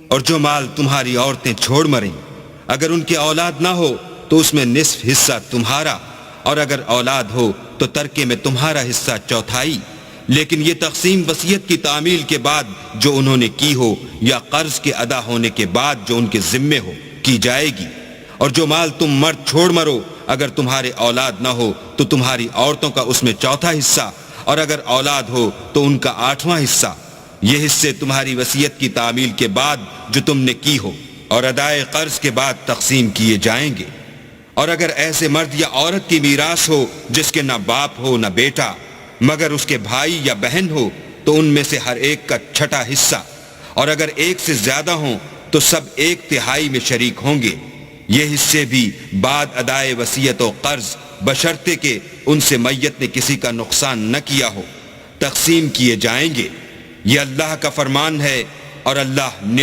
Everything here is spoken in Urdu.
اور جو مال تمہاری عورتیں چھوڑ مریں، اگر ان کی اولاد نہ ہو تو اس میں نصف حصہ تمہارا، اور اگر اولاد ہو تو ترکے میں تمہارا حصہ چوتھائی، لیکن یہ تقسیم وصیت کی تعمیل کے بعد جو انہوں نے کی ہو یا قرض کے ادا ہونے کے بعد جو ان کے ذمے ہو کی جائے گی۔ اور جو مال تم مرد چھوڑ مرو، اگر تمہارے اولاد نہ ہو تو تمہاری عورتوں کا اس میں چوتھا حصہ، اور اگر اولاد ہو تو ان کا 8واں حصہ۔ یہ حصے تمہاری وصیت کی تعمیل کے بعد جو تم نے کی ہو اور ادائے قرض کے بعد تقسیم کیے جائیں گے۔ اور اگر ایسے مرد یا عورت کی میراث ہو جس کے نہ باپ ہو نہ بیٹا مگر اس کے بھائی یا بہن ہو تو ان میں سے ہر ایک کا چھٹا حصہ، اور اگر ایک سے زیادہ ہوں تو سب 1/3 میں شریک ہوں گے۔ یہ حصے بھی بعد ادائے وصیت و قرض بشرطے کہ ان سے میت نے کسی کا نقصان نہ کیا ہو تقسیم کیے جائیں گے۔ یہ اللہ کا فرمان ہے اور اللہ